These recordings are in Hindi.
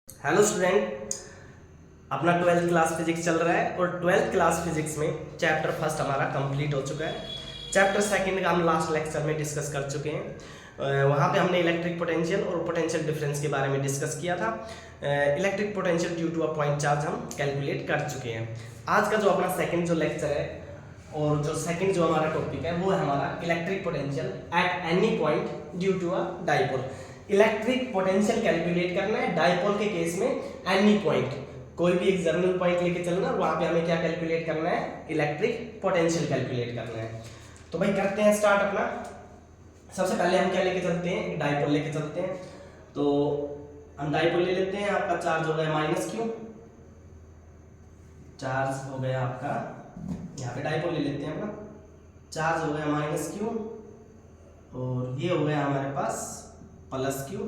हेलो स्टूडेंट, अपना 12th क्लास फिजिक्स चल रहा है और 12th क्लास फिजिक्स में चैप्टर फर्स्ट हमारा कंप्लीट हो चुका है। चैप्टर सेकंड का हम लास्ट लेक्चर में डिस्कस कर चुके हैं। वहाँ पे हमने इलेक्ट्रिक पोटेंशियल और पोटेंशियल डिफरेंस के बारे में डिस्कस किया था। Electric potential due to a point charge हम कैलकुलेट कर चुके हैं। आज का जो अपना सेकंड जो लेक्चर है और जो सेकंड जो हमारा टॉपिक है वो है हमारा electric potential at any point due to a dipole. Electric potential calculate करना है डाइपोल के केस में एनी पॉइंट, कोई भी एक जर्नल पॉइंट लेके चलना, वहां पे हमें क्या कैलकुलेट करना है, इलेक्ट्रिक पोटेंशियल कैलकुलेट करना है। तो भाई करते हैं स्टार्ट अपना। सबसे पहले हम क्या लेके चलते हैं, डाइपोल लेके चलते हैं। तो हम डाइपोल ले लेते हैं। आपका चार्ज हो गया माइनस क्यू, चार्ज हो गया आपका, यहाँ पे डाइपोल ले लेते हैं अपना, चार्ज हो गया माइनस क्यू और ये हो गया हमारे पास प्लस क्यू।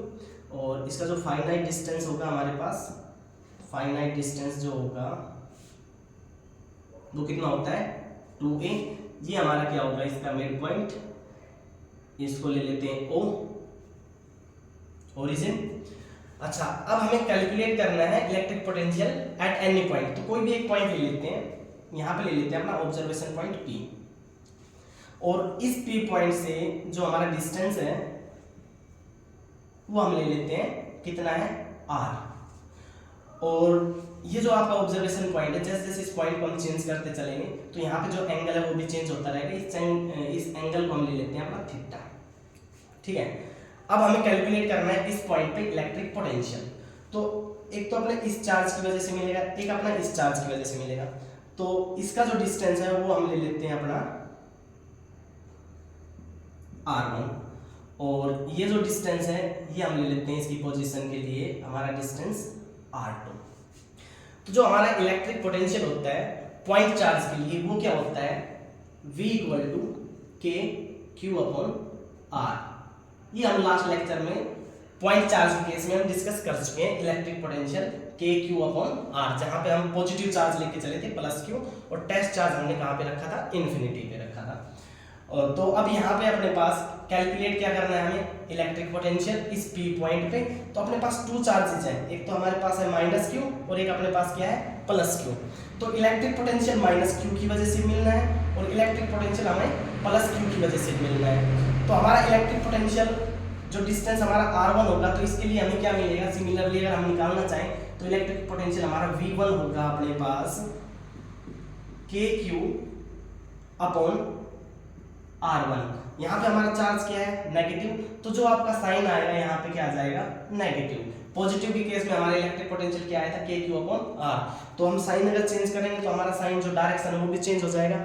और इसका जो फाइनाइट डिस्टेंस होगा हमारे पास, फाइनाइट डिस्टेंस जो होगा वो कितना होता है 2a। ये हमारा क्या होगा, इसका मिड पॉइंट, इसको ले लेते हैं o, ओरिजिन। अच्छा, अब हमें कैलकुलेट करना है electric potential at any point. तो कोई भी एक पॉइंट ले लेते हैं, यहाँ पे ले लेते हैं अपना ऑब्जर्वेशन पॉइंट P, और इस P पॉइंट से जो हमारा डिस्टेंस है वो हम ले लेते हैं, कितना है r। और ये जो आपका ऑब्जर्वेशन पॉइंट है, जैसे जैसे इस पॉइंट को हम चेंज करते चलेंगे तो यहाँ पे जो एंगल है वो भी चेंज होता रहेगा। इस एंगल को हम ले लेते हैं अपना थीटा, ठीक है। अब हमें कैलकुलेट करना है इस पॉइंट पे इलेक्ट्रिक पोटेंशियल। तो एक तो अपने इस चार्ज की वजह से मिलेगा, एक अपना इस चार्ज की वजह से मिलेगा। तो इसका जो डिस्टेंस है वो हम ले लेते हैं अपना r1, और ये जो डिस्टेंस है ये हम ले लेते हैं इसकी पोजीशन के लिए हमारा डिस्टेंस r2। तो जो हमारा इलेक्ट्रिक पोटेंशियल होता है पॉइंट चार्ज के लिए वो क्या होता है, v इक्वल टू के क्यू अपॉन r। ये हम लास्ट लेक्चर में पॉइंट चार्ज के केस में हम डिस्कस कर चुके हैं, इलेक्ट्रिक पोटेंशियल के क्यू अपॉन r, जहां पे हम पॉजिटिव चार्ज लेके चले थे प्लस क्यू, और टेस्ट चार्ज हमने कहां पे रखा था, इन्फिनिटी पे रखा था। तो अब यहाँ पे अपने पास कैलकुलेट क्या करना है हमें, इलेक्ट्रिक पोटेंशियल इस P पॉइंट पे। तो अपने पास टू चार्जेस हैं, एक तो हमारे पास है माइनस क्यू और एक अपने पास क्या है, प्लस क्यू। तो इलेक्ट्रिक पोटेंशियल माइनस क्यू की वजह से मिलना है और इलेक्ट्रिक पोटेंशियल हमें प्लस क्यू की वजह से मिलना है। तो हमारा इलेक्ट्रिक पोटेंशियल जो डिस्टेंस हमारा r1 होगा, तो इसके लिए हमें क्या मिलेगा, सिमिलरली अगर हम निकालना चाहें तो इलेक्ट्रिक पोटेंशियल हमारा v1 होगा अपने पास के क्यू अपॉन r1। यहाँ पे हमारा चार्ज क्या है, नेगेटिव, तो जो आपका साइन आएगा यहाँ पे क्या आ जाएगा, नेगेटिव। पॉजिटिव के केस में हमारा इलेक्ट्रिक पोटेंशियल क्या आया था, के क्यू अपॉन r। तो हम साइन अगर चेंज करेंगे तो हमारा साइन जो डायरेक्शन है वो भी चेंज हो जाएगा,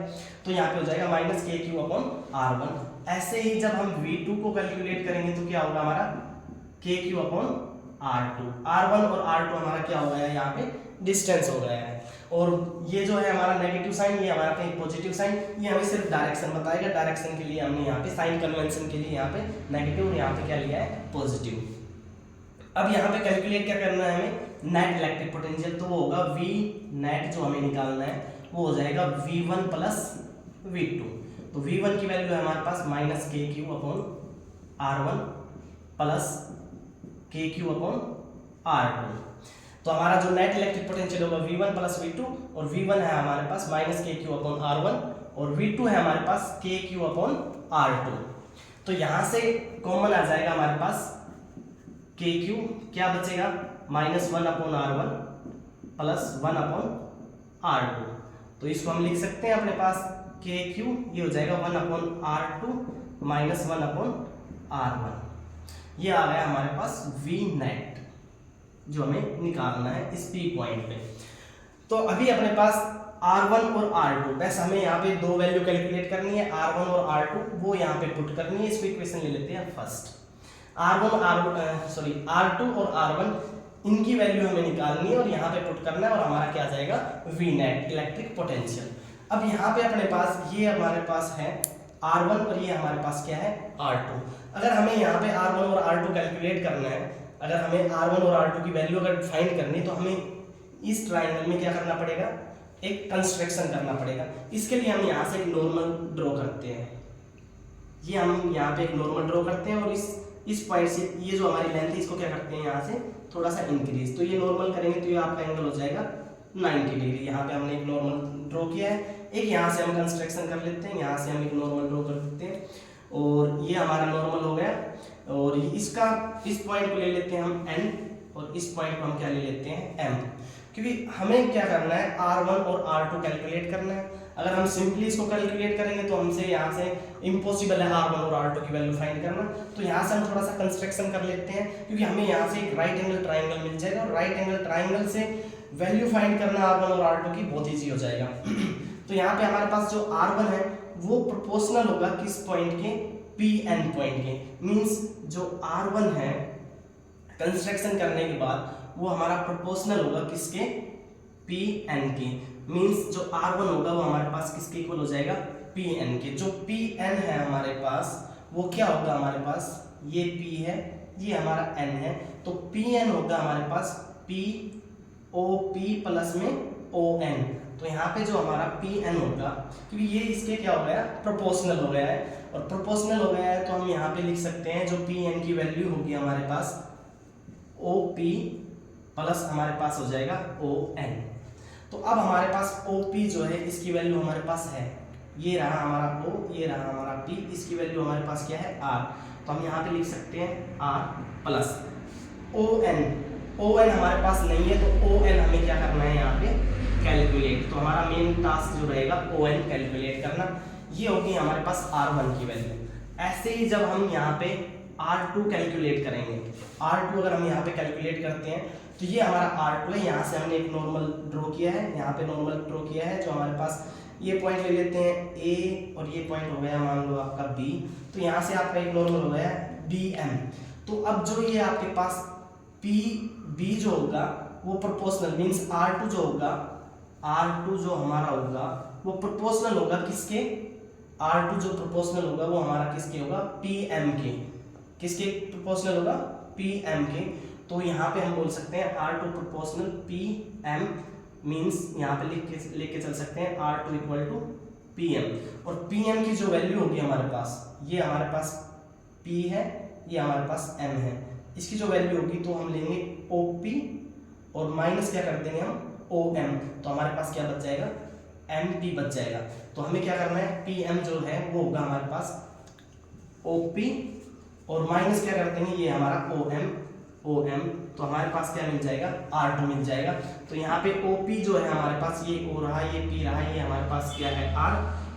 तो यहाँ पे हो जाएगा माइनस के क्यू अपॉन r1। ऐसे ही जब हम v2 को कैलकुलेट करेंगे तो क्या होगा हमारा, के क्यू अपॉन r2। r1 और r2 हमारा क्या हो गया, यहाँ पे डिस्टेंस हो गया है। और ये जो है हमारा नेगेटिव साइन, ये हमारा कहीं पॉजिटिव साइन, ये हमें सिर्फ डायरेक्शन बताएगा। डायरेक्शन के लिए हमने यहाँ पे साइन कन्वेंशन के लिए यहाँ पे नेगेटिव और यहाँ पे क्या लिया है, पॉजिटिव। अब यहाँ पे कैलकुलेट क्या करना है हमें, नेट इलेक्ट्रिक पोटेंशियल। तो वो होगा v नेट, जो हमें निकालना है वो हो जाएगा v1 प्लस v2। तो v1 की वैल्यू है हमारे पास माइनस के क्यू अपॉन r1 प्लस के क्यू अपॉन r2। तो हमारा जो नेट इलेक्ट्रिक पोटेंशियल होगा v1 प्लस v2, और v1 है हमारे पास माइनस के क्यू अपॉन r1 और v2 है हमारे पास के क्यू अपॉन r2। तो यहां से कॉमन आ जाएगा हमारे पास के क्यू, क्या बचेगा, minus 1 upon r1 plus 1 upon r2। तो इसको हम लिख सकते हैं अपने पास के क्यू, ये हो जाएगा 1 upon r2 minus 1 upon r1। ये आ गया हमारे पास v नेट जो हमें निकालना है इस P पॉइंट पे। तो अभी अपने पास R1 और R2, बस हमें यहाँ पे दो वैल्यू कैलकुलेट करनी है, R1 और R2, वो यहाँ पे पुट करनी है। इसको इक्वेशन ले लेते हैं फर्स्ट। R2 और R1 इनकी वैल्यू हमें निकालनी है और यहाँ पे पुट करना है, और हमारा क्या आ जाएगा, V नेट इलेक्ट्रिक पोटेंशियल। अब यहाँ पे अपने पास ये हमारे पास है R1 और ये हमारे पास क्या है, R2। अगर हमें यहाँ पे R1 और R2 कैलकुलेट करना है, अगर हमें R1 और R2 की वैल्यू अगर फाइंड करनी, तो हमें इस ट्रायंगल में क्या करना पड़ेगा, एक कंस्ट्रक्शन करना पड़ेगा। इसके लिए हम यहाँ से एक नॉर्मल ड्रॉ करते हैं। ये हम यहाँ पे एक नॉर्मल ड्रॉ करते हैं और इस पॉइंट से ये जो हमारी लेंथ है इसको क्या करते हैं, यहाँ से थोड़ा सा इंक्रीज, तो ये नॉर्मल करेंगे तो ये आपका एंगल हो जाएगा 90 डिग्री। यहाँ पे हमने एक नॉर्मल ड्रॉ किया है, एक यहाँ से हम कंस्ट्रक्शन कर लेते हैं, यहाँ से हम एक नॉर्मल ड्रॉ कर देते हैं और ये हमारा नॉर्मल हो गया। और इसका इस पॉइंट को ले लेते हैं हम n और इस पॉइंट को हम क्या ले लेते हैं m, क्योंकि हमें क्या करना है r1 और r2 कैलकुलेट करना है। अगर हम सिंपली इसको कैलकुलेट करेंगे तो हमसे यहाँ से इम्पॉसिबल है r1 और r2 की वैल्यू फाइंड करना। तो यहाँ से हम थोड़ा सा कंस्ट्रक्शन कर लेते हैं, क्योंकि हमें यहाँ से एक राइट एंगल ट्राइंगल मिल जाएगा और राइट एंगल ट्राइंगल से वैल्यू फाइंड करना r1 और r2 की बहुत ईजी हो जाएगा। तो यहाँ पे हमारे पास जो r1 है वो प्रोपोर्शनल होगा किस पॉइंट के, Pn पॉइंट के। मींस जो r1 है कंस्ट्रक्शन करने के बाद वो हमारा प्रोपोर्शनल होगा किसके, Pn के। मींस जो r1 होगा वो हमारे पास किसके इक्वल हो जाएगा, Pn के। जो Pn है हमारे पास वो क्या होगा, हमारे पास ये P है, ये हमारा n है, तो Pn होगा हमारे पास POP प्लस में ON। तो यहाँ पे जो हमारा Pn होगा, क्योंकि ये इसके क्या हो गया, प्रोपोर्शनल हो गया है, और प्रोपोर्शनल हो गया है तो हम यहाँ पे लिख सकते हैं जो Pn की वैल्यू होगी हमारे पास OP प्लस हमारे पास हो जाएगा ON। तो अब हमारे पास OP जो है इसकी वैल्यू हमारे पास है, ये रहा हमारा O, ये रहा हमारा P, इसकी वैल्यू हमारे पास क्या है R। तो हम यहाँ पे लिख सकते हैं R प्लस ON हमारे पास नहीं है तो ON हमें क्या करना है यहाँ पे कैलकुलेट। तो हमारा मेन टास्क जो रहेगा ON कैलकुलेट करना, ये होगी हमारे पास R1 की वैल्यू। ऐसे ही जब हम यहाँ पे R2 कैलकुलेट करेंगे, R2 अगर हम यहाँ पे कैलकुलेट करते हैं तो ये हमारा R2 है, यहाँ से हमने एक नॉर्मल ड्रॉ किया है, यहाँ पे नॉर्मल ड्रॉ किया है, जो हमारे पास ये पॉइंट ले लेते हैं A और ये पॉइंट हो गया मान लो आपका B, तो यहाँ से आपका एक नॉर्मल हो गया BM। तो अब जो ये आपके पास PB जो होगा वो प्रोपोर्शनल, मींस R2 जो होगा, R2 जो हमारा होगा वो प्रोपोर्शनल होगा किसके, R2 जो प्रोपोर्शनल होगा वो हमारा किसके होगा, PM के। किसके प्रोपोर्शनल होगा, PM के। तो यहाँ पे हम बोल सकते हैं R2 प्रोपोर्शनल PM, मींस यहाँ पे लिख के चल सकते हैं R2 इक्वल टू PM। और PM की जो वैल्यू होगी हमारे पास, ये हमारे पास P है, ये हमारे पास M है, इसकी जो वैल्यू होगी तो हम लेंगे OP और माइनस क्या कर देंगे हम OM, तो हमारे पास क्या बच जाएगा, MP बच जाएगा। तो हमें क्या करना है, PM जो है वो होगा हमारे पास OP और माइनस क्या कर देंगे, ये हमारा OM, तो हमारे पास क्या मिल जाएगा, R2 मिल जाएगा। तो यहाँ पे OP जो है हमारे पास ये O रहा, ये P रहा, ये हमारे पास क्या है R,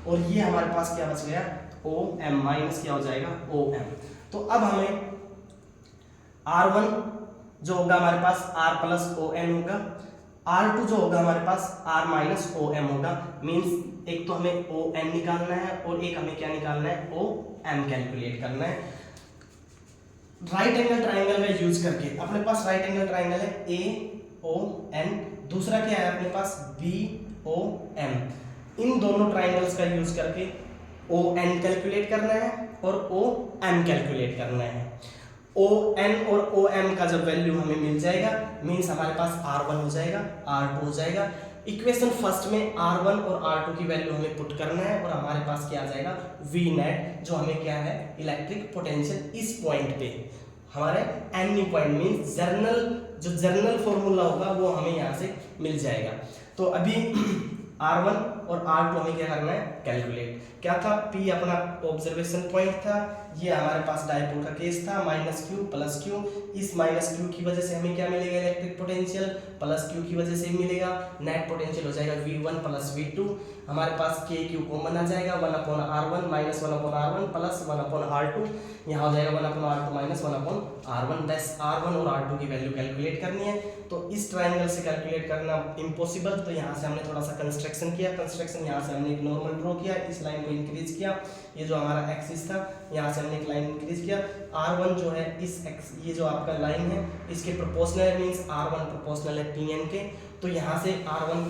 और ये हमारे पास क्या बच गया OM, माइनस क्या हो जाएगा OM। तो अब हमें R1 जो होगा हमारे पास R प्लस ON होगा, R2 जो होगा हमारे पास R माइनस OM होगा। मींस एक तो हमें ON निकालना है और एक हमें क्या निकालना है, OM कैलकुलेट करना है। राइट एंगल ट्राइंगल का यूज करके अपने पास राइट एंगल ट्राइंगल है AON, दूसरा क्या है अपने पास BOM। इन दोनों ट्राइंगल्स का यूज करके ON कैलकुलेट करना है और OM कैलकुलेट करना है। ON और OM का जब वैल्यू हमें मिल जाएगा, मींस हमारे पास R1 हो जाएगा, R2 हो जाएगा। इक्वेशन फर्स्ट में R1 और R2 की वैल्यू हमें पुट करना है और हमारे पास क्या आ जाएगा, V नेट, जो हमें क्या है, इलेक्ट्रिक पोटेंशियल इस पॉइंट पे हमारे any point, means journal formula होगा वो हमें यहाँ से मिल जाएगा। तो अभी R1 और R2 हमें क्या करना है, कैलकुलेट। क्या था, P अपना ऑब्जर्वेशन पॉइंट था, ये हमारे पास डायपोल का केस था, माइनस क्यू प्लस क्यू। इस माइनस क्यू की वजह से हमें क्या मिलेगा, इलेक्ट्रिक पोटेंशियल, प्लस क्यू की वजह से मिलेगा नेट पोटेंशियल हो जाएगा V1 प्लस V2। हमारे पास के क्यू कॉमन आ जाएगा, 1/R1 minus 1/R1 plus 1/R2, यहाँ हो जाएगा 1/R2 माइनस 1/R1। बस R1 और R2 की वैल्यू कैलकुलेट करनी है। तो इस ट्राइंगल से कैलकुलेट करना इम्पॉसिबल, तो यहाँ से हमने थोड़ा सा कंस्ट्रक्शन किया, कंस्ट्रक्शन यहाँ से हमने एक नॉर्मल ड्रॉ किया, इस लाइन को इंक्रीज किया, ये जो हमारा एक्सिस था यहाँ से हमने एक लाइन इंक्रीज किया। R1 जो है इस ये जो आपका लाइन है इसके प्रोपोर्शनल, मींस R1 प्रोपोर्शनल है Pn के। तो यहाँ से R1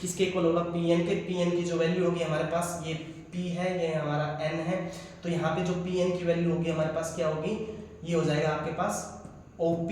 किसके इक्वल होगा, Pn के। Pn की जो वैल्यू होगी हमारे पास, ये P है, ये हमारा N है, तो यहाँ पे जो Pn की वैल्यू होगी हमारे पास क्या होगी, ये हो जाएगा आपके पास OP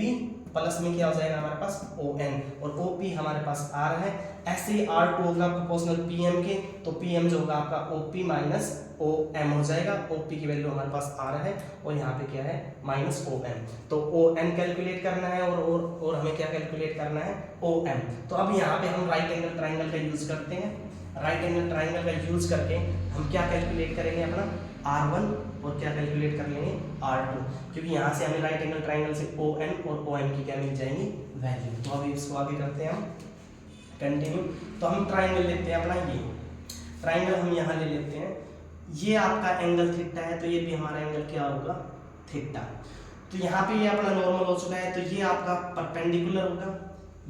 प्लस में क्या हो जाएगा हमारे पास ON, और OP हमारे पास R है। ऐसे ही R2 होगा प्रोपोर्शनल PM के, तो PM जो होगा आपका OP माइनस OM हो जाएगा। OP की वैल्यू हमारे पास R है और यहाँ पे क्या है माइनस OM, तो ON कैलकुलेट करना है और हमें क्या कैलकुलेट करना है OM। तो अब यहाँ पे हम राइट एंगल ट्राइंगल का यूज करते हैं। राइट एंगल ट्राइंगल का यूज करके हम क्या कैलकुलेट करेंगे अपना R1 और क्या कैलकुलेट कर लेंगे R2, क्योंकि यहाँ से हमें राइट एंगल ट्राइंगल से ON और OM की क्या मिल जाएंगी वैल्यू। तो अभी इसको आगे करते हैं हम कंटिन्यू। तो हम ट्राइंगल लेते हैं अपना, ये ट्राइंगल हम यहाँ ले लेते हैं। ये आपका एंगल थीटा है, तो ये भी हमारा एंगल क्या होगा थीटा। तो यहाँ पे ये अपना नॉर्मल हो चुका है, तो ये आपका परपेंडिकुलर होगा।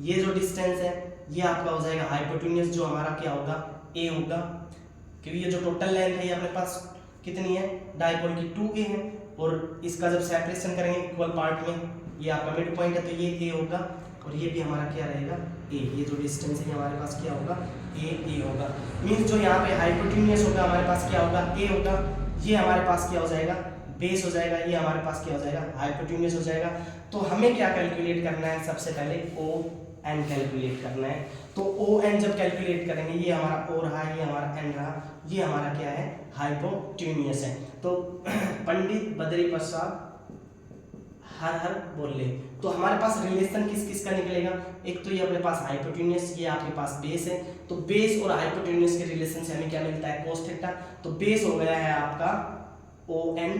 ये जो डिस्टेंस है ये आपका हो जाएगा हाइपोटेन्यूज, जो हमारा क्या होगा A होगा, क्योंकि ये जो टोटल लेंथ है ये अपने पास कितनी है डायपोल की 2A है, और इसका जब सेपरेशन करेंगे इक्वल पार्ट में ये आपका मिड पॉइंट है, तो ये A होगा और ये भी हमारा क्या रहेगा A। ये जो डिस्टेंस है हमारे पास क्या होगा A होगा। मींस जो यहाँ पे हाइपोटेन्यूज होगा हमारे पास क्या होगा A होगा। ये हमारे पास क्या हो जाएगा बेस हो जाएगा, ये हमारे पास क्या हो जाएगा हाइपोटेन्यूज हो जाएगा। तो हमें क्या कैलकुलेट करना है, सबसे पहले ON कैलकुलेट करना है। तो ON जब कैलकुलेट करेंगे, ये हमारा O रहा, ये हमारा N रहा, ये हमारा क्या है हाइपोटेन्यूज है। तो पंडित बद्री प्रसाद हर हर बोले, तो हमारे पास रिलेशन किस किस का निकलेगा। एक तो ये अपने पास हाइपोटेन्यूज, ये आपके पास बेस है, तो बेस और हाइपोटेन्यूज के रिलेशन से हमें क्या मिलता है कोस थीटा। तो बेस हो गया है आपका ON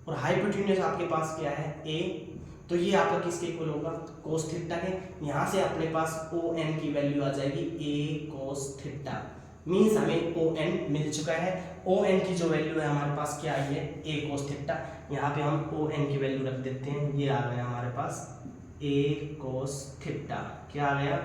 और हाइपोटेन्यूज आपके पास क्या है A, तो ये आपका किसके इक्वल होगा कोस थीटा के। यहाँ से अपने पास ON की वैल्यू आ जाएगी A कोस थीटा। मीन्स हमें ON मिल चुका है। ON की जो वैल्यू है हमारे पास क्या आई है A कोस थीटा। यहाँ पे हम ON की वैल्यू रख देते हैं, ये आ गया हमारे पास A कोस थीटा। क्या आ गया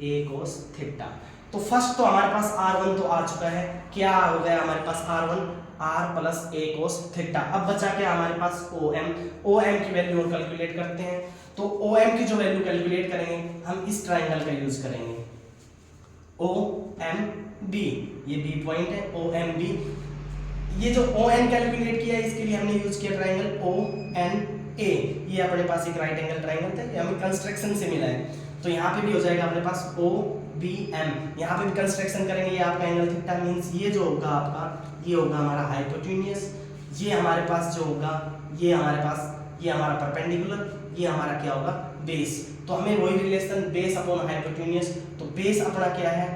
A कोस थीटा। तो फर्स्ट तो हमारे पास R1 तो आ चुका है, क्या हो गया हमारे पास R1 R plus A cos theta. अब बचा क्या हमारे पास OM की वैल्यू और कैलकुलेट करते हैं। तो OM की जो वैल्यू कैलकुलेट करेंगे हम इस ट्राइंगल का यूज करेंगे OMB, ये B पॉइंट है OMB। ये जो ON कैलकुलेट किया है इसके लिए हमने यूज किया ट्राइंगल ONA। ये अपने पास एक राइट एंगल ट्राइंगल था, ये हमें कंस्ट्रक्शन से मिला है, तो यहाँ पे भी हो जाएगा अपने पास OBM। यहाँ पे भी कंस्ट्रक्शन करेंगे, ये आपका एंगल थीटा। मींस ये जो होगा आपका ये होगा हमारा हाइपोटेन्यूज, ये हमारे पास जो होगा ये हमारे पास ये हमारा परपेंडिकुलर, ये हमारा क्या होगा बेस। तो हमें वही रिलेशन बेस अपॉन हाइपोटेन्यूज, तो बेस अपना क्या है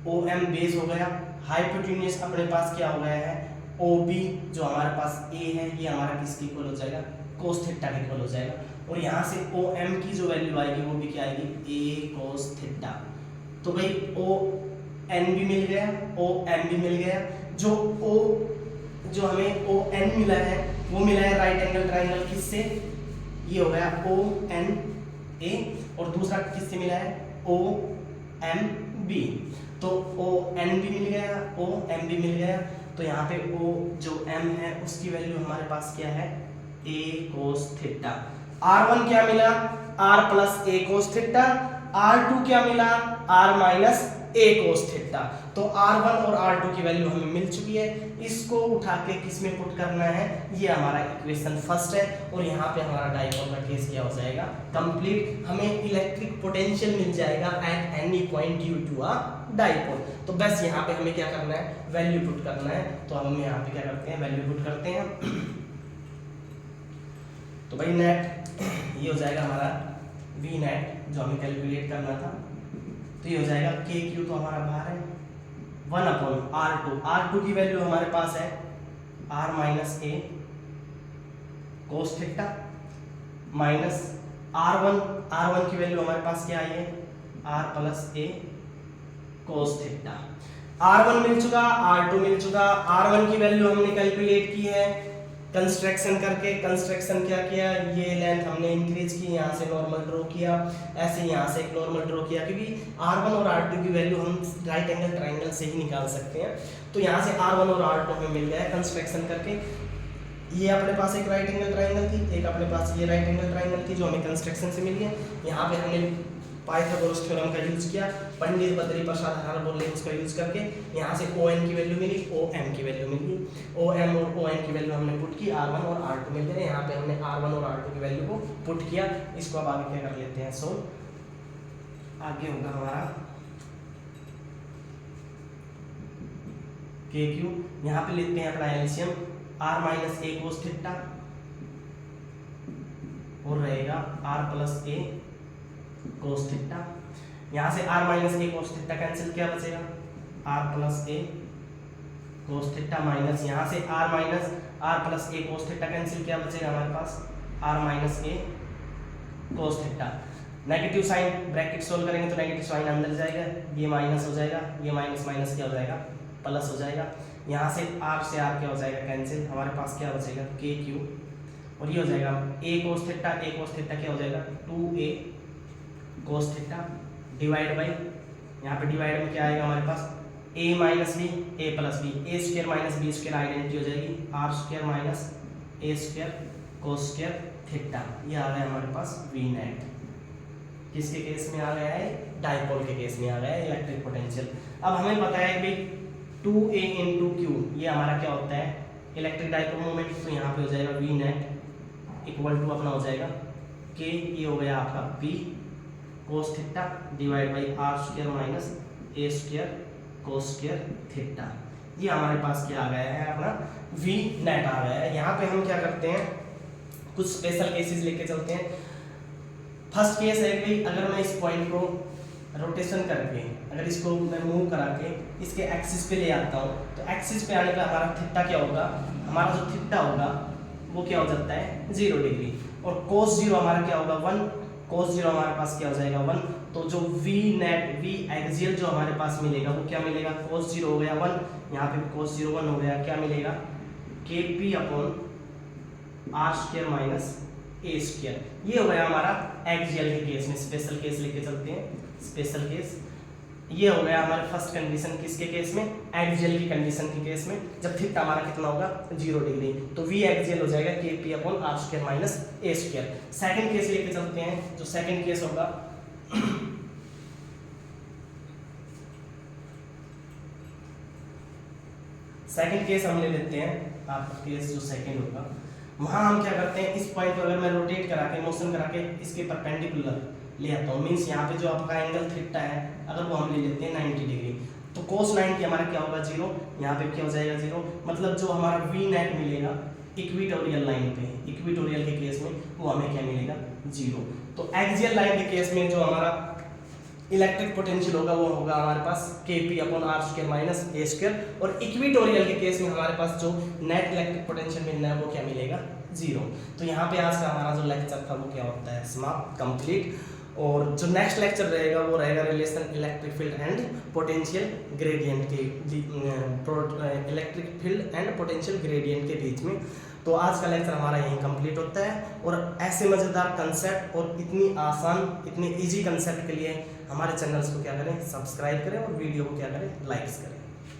OM बेस हो गया। हाइपोटेन्यूज अपने पास क्या हो गया है OB, जो हमारे पास A है, ये हमारा किसके इक्वल हो जाएगा कोस थीटा के इक्वल हो जाएगा। और यहाँ से OM की जो वैल्यू आएगी वो भी क्या आएगी A कोस थीटा। तो भाई ON भी मिल गया, OM भी मिल गया। जो हमें ON मिला है वो मिला है राइट एंगल ट्राइंगल किससे, ये हो गया ONA, और दूसरा किससे मिला है OMB। तो ON भी मिल गया, OM भी मिल गया। तो यहाँ पे O जो M है उसकी वैल्यू हमारे पास क्या है A कोस थीटा। R1 क्या मिला R plus A cos theta. R2 क्या मिला R minus A cos theta. तो R1 और R2 की वैल्यू हमें मिल चुकी है। इसको उठा के किस में पुट करना है, ये हमारा इक्वेशन फर्स्ट है, और यहाँ पे हमारा डाइपोल का केस क्या हो जाएगा कंप्लीट। हमें इलेक्ट्रिक पोटेंशियल मिल जाएगा at any point due to a dipole. तो बस यहाँ पे हमें क्या करना है वैल्यू पुट करना है। तो हम यहाँ पे क्या करते हैं वैल्यू पुट करते हैं। तो भाई नेट ये हो जाएगा हमारा V नेट जो हमें कैलकुलेट करना था, तो ये हो जाएगा KQ तो हमारा बाहर है 1 अपॉन R2 की वैल्यू हमारे पास है R minus A cos theta minus R1 की वैल्यू हमारे पास क्या आई है R plus A cos theta. R1 मिल चुका, R2 मिल चुका। R1 की वैल्यू हमने कैलकुलेट की है कंस्ट्रक्शन करके। कंस्ट्रक्शन क्या किया, ये लेंथ हमने इंक्रीज की, यहाँ से नॉर्मल ड्रॉ किया, ऐसे यहाँ से एक नॉर्मल ड्रॉ किया, क्योंकि R1 और R2 की वैल्यू हम राइट एंगल ट्राइंगल से ही निकाल सकते हैं। तो यहाँ से R1 और R2 हमें मिल गया कंस्ट्रक्शन करके। ये अपने पास एक राइट एंगल ट्राइंगल थी, एक अपने पास ये राइट एंगल ट्राइंगल थी जो हमें कंस्ट्रक्शन से मिली है। यहाँ पे हमने पाइथागोरस थ्योरम का यूज किया, पंडित बद्री प्रसाद हार्मोनिक्स का यूज करके यहाँ से ON की वैल्यू मिली, OM की वैल्यू मिली, OM और ON की वैल्यू हमने पुट की, R1 और R2 मिल गए। यहाँ पे हमने R1 और R2 की वैल्यू को पुट किया। इसको अब आगे क्या कर लेते हैं, सोल्व। आगे होगा हमारा KQ, यहाँ पे लेते हैं अपना LCM, R minus a cos theta और रहेगा R plus a cos theta. यहाँ से R minus a cos theta cancel, क्या बचेगा R plus a cos theta minus यहाँ से R plus a cos theta cancel, क्या बचेगा हमारे पास R minus a cos theta. Negative sign bracket solve करेंगे तो नेगेटिव साइन अंदर जाएगा, ये माइनस हो जाएगा, ये माइनस माइनस क्या हो जाएगा प्लस हो जाएगा। यहाँ से R से R क्या हो जाएगा कैंसिल, हमारे पास क्या बचेगा KQ और ये हो जाएगा a कोस थीटा, क्या हो जाएगा 2a cos theta divide by, यहाँ पे डिवाइड में क्या आएगा हमारे पास a minus b a plus b, a square minus b square identity हो जाएगी r square minus a square cos square theta. ये आ गया हमारे पास v नेट। किसके केस में आ गया है, डाइपोल के केस में आ गया है इलेक्ट्रिक पोटेंशियल। अब हमें पता है भाई 2a इंटू क्यू ये हमारा क्या होता है इलेक्ट्रिक डाइपोल मोमेंट, तो यहाँ पे हो जाएगा v नेट इक्वल टू अपना हो जाएगा k, ये हो गया आपका p cos theta divide by r square minus a square cos square theta. ये हमारे पास क्या आ गया है अपना v नेट आ गया है। यहाँ पे हम क्या करते हैं, कुछ स्पेशल केसेस लेके चलते हैं। फर्स्ट केस है कि अगर मैं इस पॉइंट को रोटेशन करके अगर इसको मैं मूव करा के इसके एक्सिस पे ले आता हूँ, तो एक्सिस पे आने पर हमारा थीटा क्या होगा, हमारा जो थीटा होगा वो क्या हो जाता है 0 डिग्री, और कोस 0 हमारा क्या होगा 1, कोस 0 हमारे पास क्या हो जाएगा 1। तो जो v नेट v एक्सियल जो हमारे पास मिलेगा वो क्या मिलेगा, कोस 0 हो गया 1, यहाँ पे कोस 0 1 हो गया, क्या मिलेगा kp upon r square minus a square. ये हो गया हमारा एक्सियल के केस में। स्पेशल केस लेके चलते हैं, स्पेशल केस ये हो गया हमारे फर्स्ट कंडीशन, किसके केस में, एक्सियल की कंडीशन के केस में, जब थीटा हमारा कितना होगा 0 डिग्री, तो v एक्सियल हो जाएगा kp upon r square minus a square. Second case लेके चलते हैं, जो सेकंड केस होगा सेकंड केस हम ले लेते हैं, आपका केस जो सेकंड होगा वहां हम क्या करते हैं, इस पॉइंट को अगर मैं रोटेट करा के मोशन करा के इसके परपेंडिकुलर ले आता हूँ, मीन्स यहाँ पे जो आपका एंगल थीटा है अगर वो हम ले लेते हैं 90 डिग्री, तो cos 90 हमारा क्या होगा 0, यहाँ पे क्या हो जाएगा 0, मतलब जो हमारा v नेट मिलेगा इक्विटोरियल लाइन पे, इक्विटोरियल के केस में वो हमें क्या मिलेगा 0। तो एक्सियल लाइन के केस में जो हमारा इलेक्ट्रिक पोटेंशियल होगा वो होगा हमारे पास kp upon r square minus a square, और इक्विटोरियल के केस में हमारे पास जो नेट इलेक्ट्रिक पोटेंशियल मिलना है वो क्या मिलेगा 0। तो यहाँ पे आज का हमारा जो लेक्चर था वो क्या होता है समाप्त, कंप्लीट। और जो नेक्स्ट लेक्चर रहेगा वो रहेगा relation electric field and potential gradient के, electric field and potential gradient के बीच में। तो आज का लेक्चर हमारा यहीं कंप्लीट होता है। और ऐसे मज़ेदार कंसेप्ट और इतनी आसान, इतने इजी कंसेप्ट के लिए हमारे चैनल्स को क्या करें, सब्सक्राइब करें और वीडियो को क्या करें, लाइक्स करें।